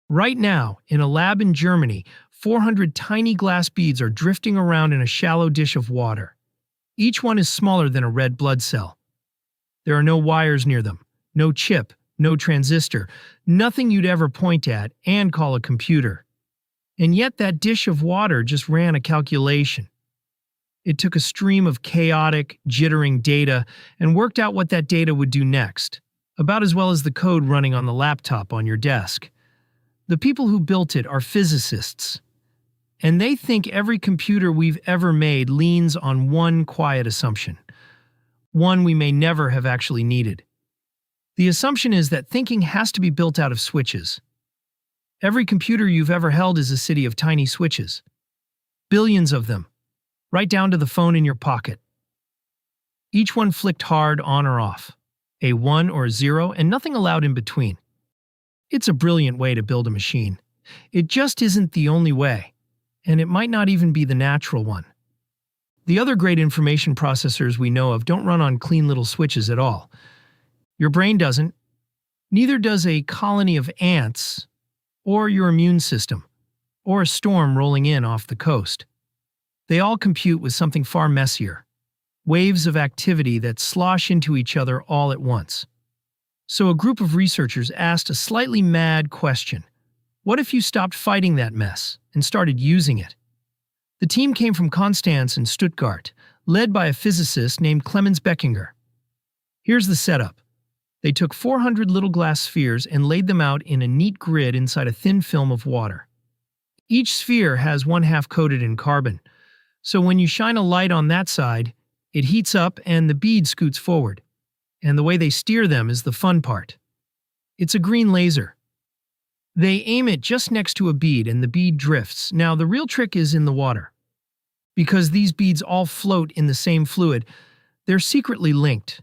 Right now, in a lab in Germany, 400 tiny glass beads are drifting around in a shallow dish of water. Each one is smaller than a red blood cell. There are no wires near them, no chip, no transistor, nothing you'd ever point at and call a computer. And yet that dish of water just ran a calculation. It took a stream of chaotic, jittering data and worked out what that data would do next, about as well as the code running on the laptop on your desk. The people who built it are physicists, and they think every computer we've ever made leans on one quiet assumption, one we may never have actually needed. The assumption is that thinking has to be built out of switches. Every computer you've ever held is a city of tiny switches. Billions of them, right down to the phone in your pocket. Each one flicked hard on or off, a 1 or a 0, and nothing allowed in between. It's a brilliant way to build a machine. It just isn't the only way, and it might not even be the natural one. The other great information processors we know of don't run on clean little switches at all. Your brain doesn't. Neither does a colony of ants, or your immune system, or a storm rolling in off the coast. They all compute with something far messier, waves of activity that slosh into each other all at once. So a group of researchers asked a slightly mad question. What if you stopped fighting that mess and started using it? The team came from Konstanz and Stuttgart, led by a physicist named Clemens Bechinger. Here's the setup. They took 400 little glass spheres and laid them out in a neat grid inside a thin film of water. Each sphere has one half coated in carbon, so when you shine a light on that side, it heats up and the bead scoots forward. And the way they steer them is the fun part. It's a green laser. They aim it just next to a bead and the bead drifts. Now, the real trick is in the water. Because these beads all float in the same fluid, they're secretly linked.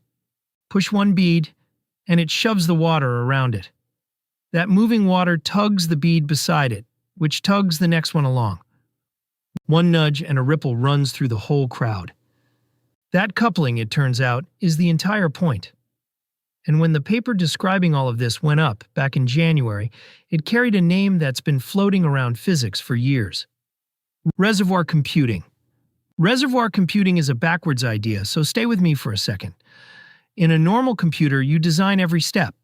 Push one bead, and it shoves the water around it. That moving water tugs the bead beside it, which tugs the next one along. One nudge and a ripple runs through the whole crowd. That coupling, it turns out, is the entire point. And when the paper describing all of this went up back in January, it carried a name that's been floating around physics for years. Reservoir computing. Reservoir computing is a backwards idea, so stay with me for a second. In a normal computer, you design every step.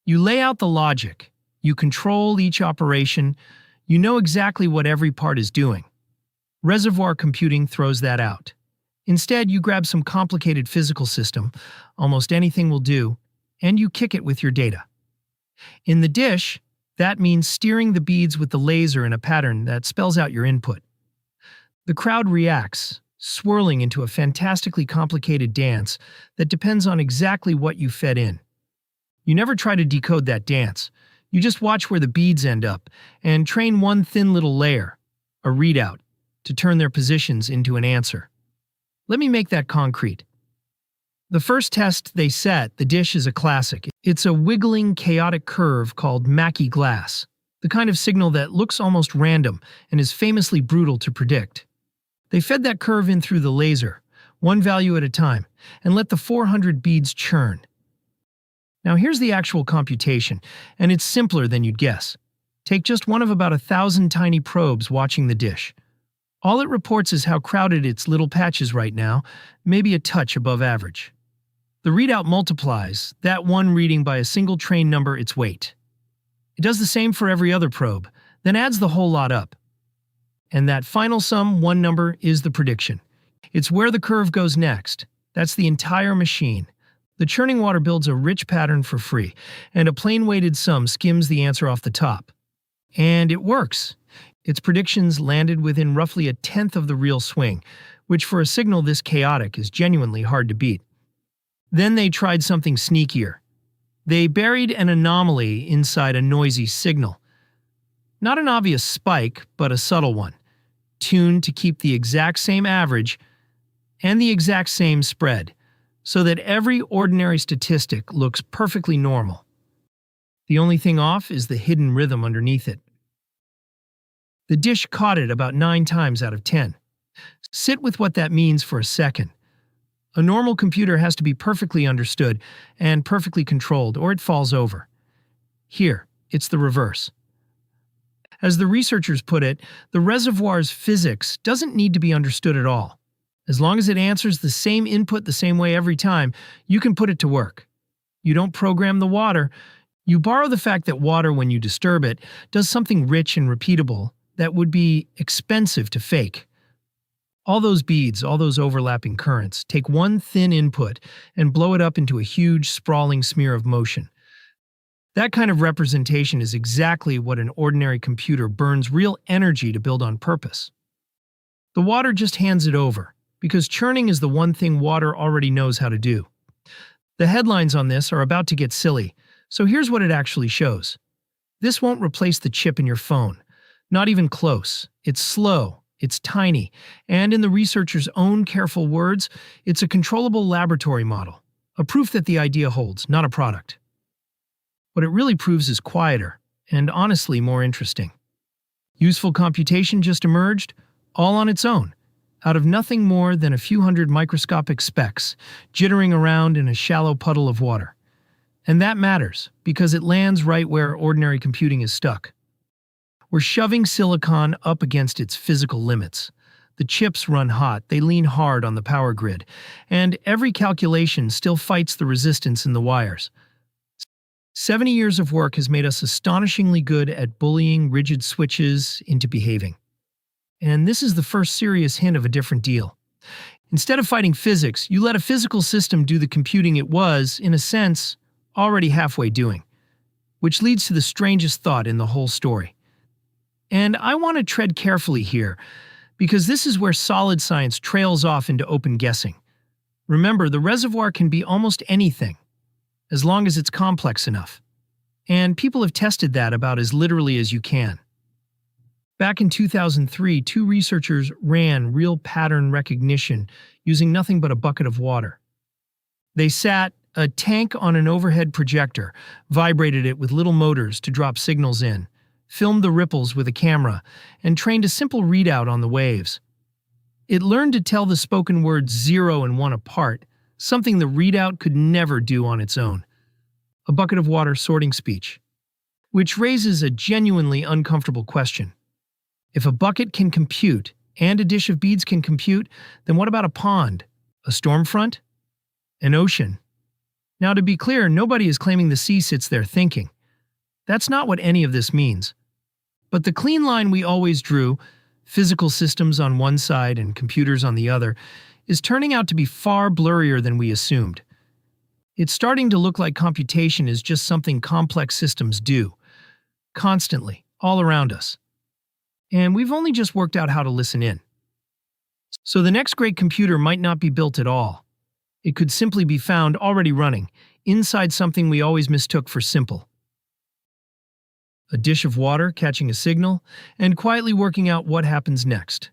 You lay out the logic, you control each operation, you know exactly what every part is doing. Reservoir computing throws that out. Instead, you grab some complicated physical system, almost anything will do, and you kick it with your data. In the dish, that means steering the beads with the laser in a pattern that spells out your input. The crowd reacts, swirling into a fantastically complicated dance that depends on exactly what you fed in. You never try to decode that dance. You just watch where the beads end up and train one thin little layer, a readout, to turn their positions into an answer. Let me make that concrete. The first test they set, the dish, is a classic. It's a wiggling, chaotic curve called Mackie glass, the kind of signal that looks almost random and is famously brutal to predict. They fed that curve in through the laser, one value at a time, and let the 400 beads churn. Now here's the actual computation, and it's simpler than you'd guess. Take just one of about 1,000 tiny probes watching the dish. All it reports is how crowded its little patch is right now, maybe a touch above average. The readout multiplies, that one reading by a single train number, its weight. It does the same for every other probe, then adds the whole lot up. And that final sum, one number, is the prediction. It's where the curve goes next. That's the entire machine. The churning water builds a rich pattern for free, and a plain weighted sum skims the answer off the top. And it works. Its predictions landed within roughly 1/10 of the real swing, which for a signal this chaotic is genuinely hard to beat. Then they tried something sneakier. They buried an anomaly inside a noisy signal. Not an obvious spike, but a subtle one, tuned to keep the exact same average and the exact same spread, so that every ordinary statistic looks perfectly normal. The only thing off is the hidden rhythm underneath it. The dish caught it about 9 times out of 10. Sit with what that means for a second. A normal computer has to be perfectly understood and perfectly controlled, or it falls over. Here, it's the reverse. As the researchers put it, the reservoir's physics doesn't need to be understood at all. As long as it answers the same input the same way every time, you can put it to work. You don't program the water. You borrow the fact that water, when you disturb it, does something rich and repeatable that would be expensive to fake. All those beads, all those overlapping currents, take one thin input and blow it up into a huge, sprawling smear of motion. That kind of representation is exactly what an ordinary computer burns real energy to build on purpose. The water just hands it over, because churning is the one thing water already knows how to do. The headlines on this are about to get silly, so here's what it actually shows. This won't replace the chip in your phone. Not even close. It's slow, it's tiny, and in the researchers' own careful words, it's a controllable laboratory model, a proof that the idea holds, not a product. What it really proves is quieter, and honestly more interesting. Useful computation just emerged, all on its own, out of nothing more than a few hundred microscopic specks jittering around in a shallow puddle of water. And that matters, because it lands right where ordinary computing is stuck. We're shoving silicon up against its physical limits. The chips run hot, they lean hard on the power grid, and every calculation still fights the resistance in the wires. 70 years of work has made us astonishingly good at bullying rigid switches into behaving. And this is the first serious hint of a different deal. Instead of fighting physics, you let a physical system do the computing it was, in a sense, already halfway doing. Which leads to the strangest thought in the whole story. And I want to tread carefully here, because this is where solid science trails off into open guessing. Remember, the reservoir can be almost anything, as long as it's complex enough. And people have tested that about as literally as you can. Back in 2003, two researchers ran real pattern recognition using nothing but a bucket of water. They sat a tank on an overhead projector, vibrated it with little motors to drop signals in, filmed the ripples with a camera, and trained a simple readout on the waves. It learned to tell the spoken words 0 and 1 apart, something the readout could never do on its own. A bucket of water sorting speech. Which raises a genuinely uncomfortable question. If a bucket can compute, and a dish of beads can compute, then what about a pond? A storm front? An ocean? Now, to be clear, nobody is claiming the sea sits there thinking. That's not what any of this means. But the clean line we always drew, physical systems on one side and computers on the other, is turning out to be far blurrier than we assumed. It's starting to look like computation is just something complex systems do, constantly, all around us. And we've only just worked out how to listen in. So the next great computer might not be built at all. It could simply be found already running, inside something we always mistook for simple. A dish of water catching a signal, and quietly working out what happens next.